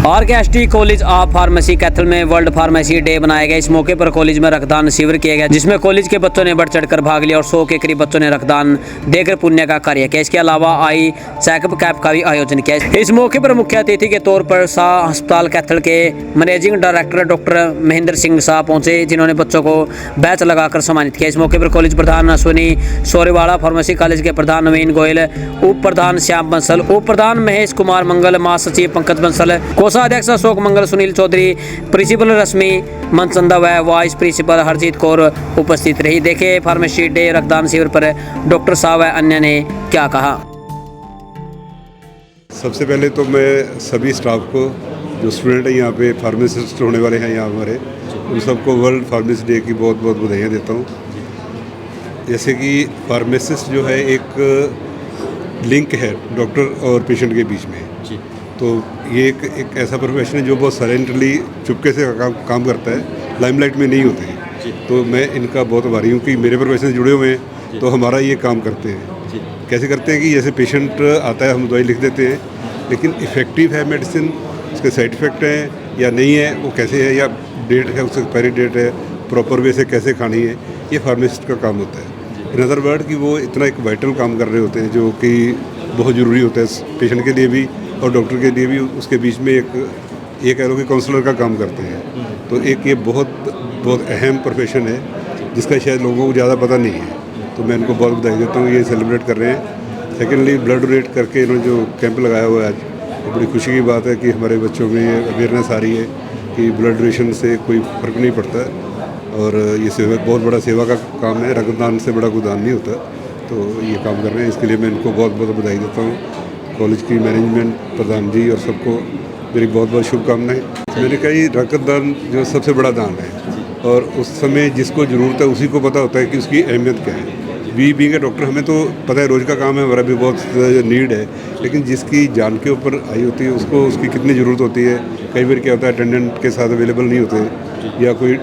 RKST college of pharmacy Kaithal में world pharmacy day मनाया गया। इस मौके पर कॉलेज में रक्तदान शिविर किया गया, जिसमें कॉलेज के बच्चों ने बढ़ चढ़कर भाग लिया और 100 के करीब बच्चों ने रक्तदान देकर पुण्य का कार्य किया। इसके अलावा आई चेकअप कैंप का भी आयोजन किया। इस मौके पर मुख्य अतिथि के तौर पर शाह अस्पताल कैथल के managing director doctor Mahendra Singh Shah पहुंचे, जिन्होंने बच्चों को बैच लगाकर सम्मानित किया। इस मौके पर कॉलेज प्रधान अश्विनी सोरेवाला, फार्मेसी कॉलेज के प्रधान नवीन गोयल, उप प्रधान श्याम बंसल, उप प्रधान महेश कुमार मंगल, महासचिव पंकज बंसल, कोषाध्यक्ष अशोक मंगल, सुनील चौधरी, प्रिंसिपल रश्मि मनचंदा व वाइस प्रिंसिपल हरजीत कौर उपस्थित रही। देखे फार्मेसी डे रक्तदान शिविर पर डॉक्टर साहब व अन्य ने क्या कहा। सबसे पहले तो मैं सभी स्टाफ को, जो स्टूडेंट हैं यहाँ पे फार्मासिस्ट होने वाले हैं यहाँ हमारे, उन सबको वर्ल्ड फार्मेसी डे की बहुत बहुत बधाइयाँ देता हूँ। जैसे कि फार्मासिस्ट जो है एक लिंक है डॉक्टर और पेशेंट के बीच में, तो ये एक ऐसा प्रोफेशन है जो बहुत साइलेंटली चुपके से काम करता है, लाइमलाइट में नहीं होते हैं। तो मैं इनका बहुत आभारी हूँ कि मेरे प्रोफेशन से जुड़े हुए हैं, तो हमारा ये काम करते हैं। कैसे करते हैं कि जैसे पेशेंट आता है, हम दवाई लिख देते हैं, लेकिन इफ़ेक्टिव है मेडिसिन, उसके साइड इफ़ेक्ट हैं या नहीं है, वो कैसे है, या डेट है, उसकी एक्सपायरी डेट है, प्रॉपर वे से कैसे खानी है, ये फार्मासिस्ट का काम होता है। इन अदर वर्ड कि वो इतना एक वाइटल काम कर रहे होते हैं जो कि बहुत ज़रूरी होता है पेशेंट के लिए भी और डॉक्टर के लिए भी। उसके बीच में एक कह लो कि काउंसलर का काम करते हैं। तो एक ये बहुत अहम प्रोफेशन है जिसका शायद लोगों को ज़्यादा पता नहीं है, तो मैं इनको बहुत बधाई देता हूँ, ये सेलिब्रेट कर रहे हैं। सेकेंडली ब्लड डोनेट करके इन्होंने जो कैंप लगाया हुआ है आज, तो बड़ी खुशी की बात है कि हमारे बच्चों में ये अवेयरनेस आ रही है कि ब्लड डोनेशन से कोई फ़र्क नहीं पड़ता है और ये सेवा बहुत बड़ा सेवा का काम है, रक्तदान से बड़ा कोई दान नहीं होता। तो ये काम कर रहे हैं, इसके लिए मैं इनको बहुत बहुत बधाई देता हूँ। कॉलेज की मैनेजमेंट, प्रधान जी और सबको मेरी बहुत बहुत शुभकामनाएं। मैंने कहा ये रक्तदान जो सबसे बड़ा दान है और उस समय जिसको ज़रूरत है उसी को पता होता है कि उसकी अहमियत क्या है। बीइंग ए डॉक्टर हमें तो पता है, रोज़ का काम है, हमारा भी बहुत नीड है, लेकिन जिसकी जान के ऊपर आई होती है उसको उसकी कितनी ज़रूरत होती है। कई बार क्या होता है, अटेंडेंट के साथ अवेलेबल नहीं होते या कोई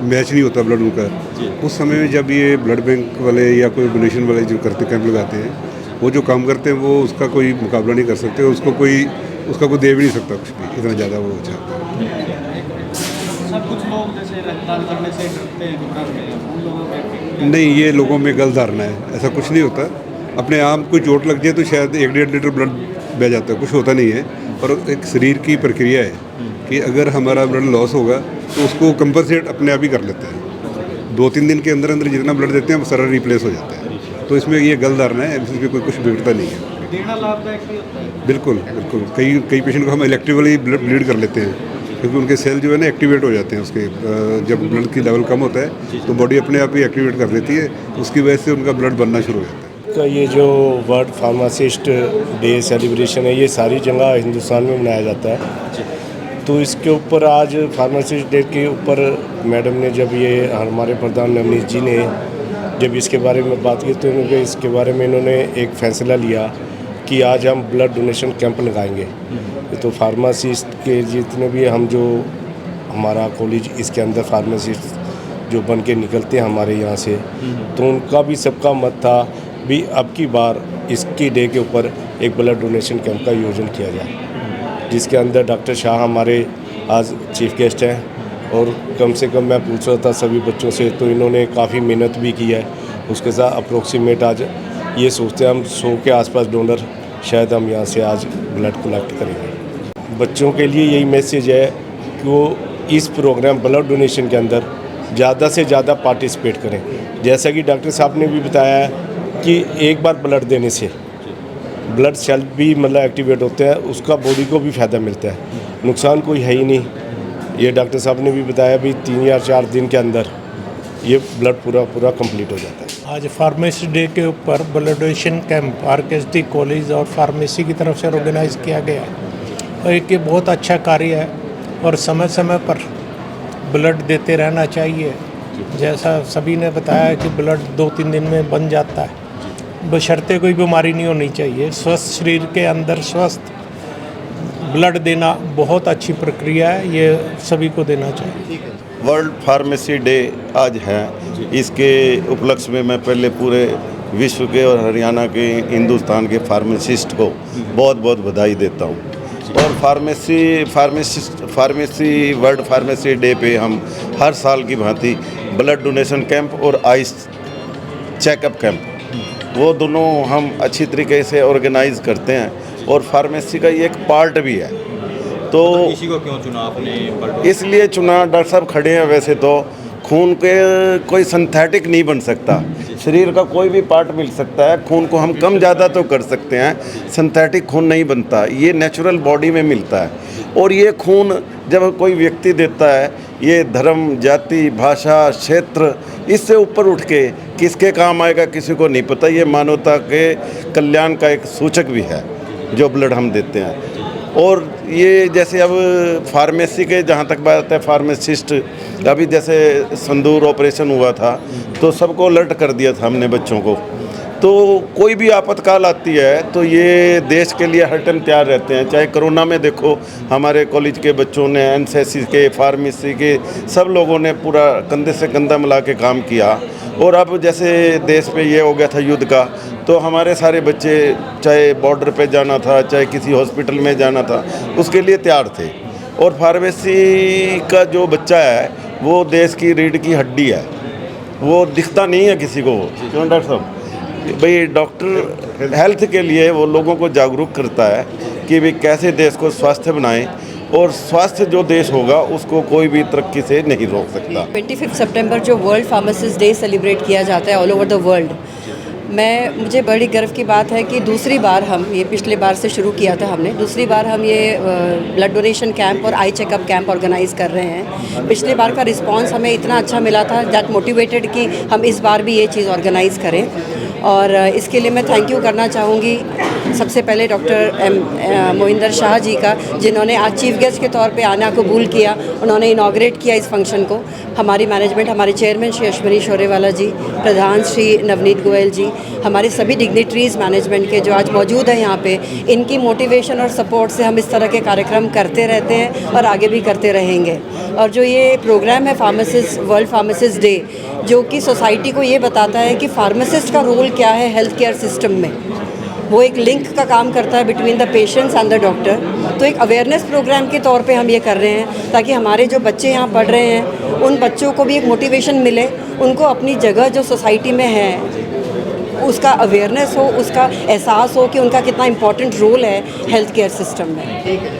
मैच नहीं होता ब्लड उनका। उस समय में जब ये ब्लड बैंक वाले या कोई डोनेशन वाले जो करते कैंप लगाते हैं, वो जो काम करते हैं वो उसका कोई मुकाबला नहीं कर सकते, उसका कोई दे भी नहीं सकता कुछ भी, इतना ज़्यादा वो चाहता है। सर कुछ लोग जैसे रक्तदान करने से डरते हैं, घबराते हैं, उन लोगों में नहीं, ये लोगों में गलत धारणा है, ऐसा कुछ नहीं होता। अपने आप कोई चोट लग जाए तो शायद 1-1.5 लीटर ब्लड बह जाता है, कुछ होता नहीं है। और एक शरीर की प्रक्रिया है कि अगर हमारा ब्लड लॉस होगा तो उसको कंपनसेट अपने आप ही कर लेते हैं। 2-3 दिन के अंदर अंदर जितना ब्लड देते हैं वो सारा रिप्लेस हो जाता है। तो इसमें ये गलत धारणा है, इसमें कोई कुछ बिगड़ता नहीं है। देना लाभदायक भी होता है। बिल्कुल बिल्कुल। कई पेशेंट को हम इलेक्ट्रिकली ब्लीड कर लेते हैं क्योंकि उनके सेल जो है ना एक्टिवेट हो जाते हैं। उसके जब ब्लड की लेवल कम होता है तो बॉडी अपने आप ही एक्टिवेट कर लेती है, उसकी वजह से उनका ब्लड बनना शुरू हो जाता है। का ये जो वर्ल्ड फार्मासिस्ट डे सेलिब्रेशन है, ये सारी जगह हिंदुस्तान में मनाया जाता है। तो इसके ऊपर आज फार्मासिस्ट डे के ऊपर मैडम ने, जब ये हमारे प्रधान नवनीत जी ने जब इसके बारे में बात की, तो इन्होंने इसके बारे में इन्होंने एक फ़ैसला लिया कि आज हम ब्लड डोनेशन कैंप लगाएंगे। तो फार्मासिस्ट के जितने भी हम जो हमारा कॉलेज इसके अंदर फार्मासिस्ट जो बन के निकलते हैं हमारे यहाँ से, तो उनका भी सबका मत था भी अब की बार इसकी डे के ऊपर एक ब्लड डोनेशन कैंप का आयोजन किया जाए, जिसके अंदर डॉक्टर शाह हमारे आज चीफ गेस्ट हैं। और कम से कम मैं पूछ रहा था सभी बच्चों से, तो इन्होंने काफ़ी मेहनत भी की है। उसके साथ अप्रोक्सीमेट आज ये सोचते हैं हम 100 के आसपास डोनर शायद हम यहाँ से आज ब्लड कलेक्ट करेंगे। बच्चों के लिए यही मैसेज है कि वो इस प्रोग्राम ब्लड डोनेशन के अंदर ज़्यादा से ज़्यादा पार्टिसिपेट करें। जैसा कि डॉक्टर साहब ने भी बताया है कि एक बार ब्लड देने से ब्लड सेल भी मतलब एक्टिवेट होते हैं, उसका बॉडी को भी फ़ायदा मिलता है, नुकसान कोई है ही नहीं। ये डॉक्टर साहब ने भी बताया भी 3 या 4 दिन के अंदर ये ब्लड पूरा कंप्लीट हो जाता है। आज फार्मेसी डे के ऊपर blood donation camp RKST college और फार्मेसी की तरफ से ऑर्गेनाइज़ किया गया और एक ये बहुत अच्छा कार्य है और समय समय पर ब्लड देते रहना चाहिए। जैसा सभी ने बताया कि ब्लड 2-3 दिन में बन जाता है, बशर्ते कोई बीमारी नहीं होनी चाहिए। स्वस्थ शरीर के अंदर स्वस्थ ब्लड देना बहुत अच्छी प्रक्रिया है, ये सभी को देना चाहिए। वर्ल्ड फार्मेसी डे आज है, इसके उपलक्ष्य में मैं पहले पूरे विश्व के और हरियाणा के हिंदुस्तान के फार्मासिस्ट को बहुत बहुत बधाई देता हूँ। और फार्मेसी वर्ल्ड फार्मेसी डे पे हम हर साल की भांति ब्लड डोनेशन कैंप और आइस चेकअप कैंप वो दोनों हम अच्छी तरीके से ऑर्गेनाइज करते हैं और फार्मेसी का ये एक पार्ट भी है। तो इसी को क्यों चुना आपने? इसलिए चुना, डॉक्टर साहब खड़े हैं, वैसे तो खून के कोई सिंथेटिक नहीं बन सकता, शरीर का कोई भी पार्ट मिल सकता है, खून को हम कम ज़्यादा तो कर सकते हैं, सिंथेटिक खून नहीं बनता, ये नेचुरल बॉडी में मिलता है। और ये खून जब कोई व्यक्ति देता है, ये धर्म, जाति, भाषा, क्षेत्र, इससे ऊपर उठ के किसके काम आएगा किसी को नहीं पता। ये मानवता के कल्याण का एक सूचक भी है जो ब्लड हम देते हैं। और ये जैसे अब फार्मेसी के जहाँ तक बात है, फार्मासिस्ट अभी जैसे संदूर ऑपरेशन हुआ था तो सबको अलर्ट कर दिया था हमने बच्चों को। तो कोई भी आपातकाल आती है तो ये देश के लिए हर टाइम तैयार रहते हैं। चाहे कोरोना में देखो, हमारे कॉलेज के बच्चों ने, एनसीसी के, फार्मेसी के, सब लोगों ने पूरा कंधे से कंधा मिला के काम किया। और अब जैसे देश पे ये हो गया था युद्ध का, तो हमारे सारे बच्चे चाहे बॉर्डर पे जाना था, चाहे किसी हॉस्पिटल में जाना था, उसके लिए तैयार थे। और फार्मेसी का जो बच्चा है वो देश की रीढ़ की हड्डी है, वो दिखता नहीं है किसी को। क्यों डॉक्टर साहब? भाई डॉक्टर हेल्थ के लिए वो लोगों को जागरूक करता है कि भाई कैसे देश को स्वास्थ्य बनाएं, और स्वास्थ्य जो देश होगा उसको कोई भी तरक्की से नहीं रोक सकता। 25 सितंबर जो वर्ल्ड फार्मासिस्ट डे सेलिब्रेट किया जाता है ऑल ओवर द वर्ल्ड, मुझे बड़ी गर्व की बात है कि दूसरी बार हम ये, पिछले बार से शुरू किया था हमने, दूसरी बार हम ये ब्लड डोनेशन कैंप और आई चेकअप कैंप ऑर्गेनाइज़ कर रहे हैं। पिछले बार का रिस्पांस हमें इतना अच्छा मिला था दैट मोटिवेटेड कि हम इस बार भी ये चीज़ ऑर्गेनाइज़ करें। और इसके लिए मैं थैंक यू करना चाहूँगी सबसे पहले डॉक्टर मोहिंदर शाह जी का, जिन्होंने आज चीफ गेस्ट के तौर पे आना कबूल किया। उन्होंने इनॉग्रेट किया इस फंक्शन को। हमारी मैनेजमेंट, हमारे चेयरमैन श्री अश्विनी शोरेवाला जी, प्रधान श्री नवनीत गोयल जी, हमारे सभी डिग्निटरीज मैनेजमेंट के जो आज मौजूद हैं यहाँ पे, इनकी मोटिवेशन और सपोर्ट से हम इस तरह के कार्यक्रम करते रहते हैं और आगे भी करते रहेंगे। और जो ये प्रोग्राम है फार्मासिस्ट, वर्ल्ड फार्मासिस्ट डे, जो कि सोसाइटी को ये बताता है कि फार्मासिस्ट का रोल क्या है हेल्थ केयर सिस्टम में, वो एक लिंक का काम करता है between the patients and the doctor. तो एक अवेयरनेस प्रोग्राम के तौर पे हम ये कर रहे हैं ताकि हमारे जो बच्चे यहाँ पढ़ रहे हैं उन बच्चों को भी एक मोटिवेशन मिले, उनको अपनी जगह जो सोसाइटी में है उसका अवेयरनेस हो, उसका एहसास हो कि उनका कितना इम्पोर्टेंट रोल है हेल्थ केयर सिस्टम में।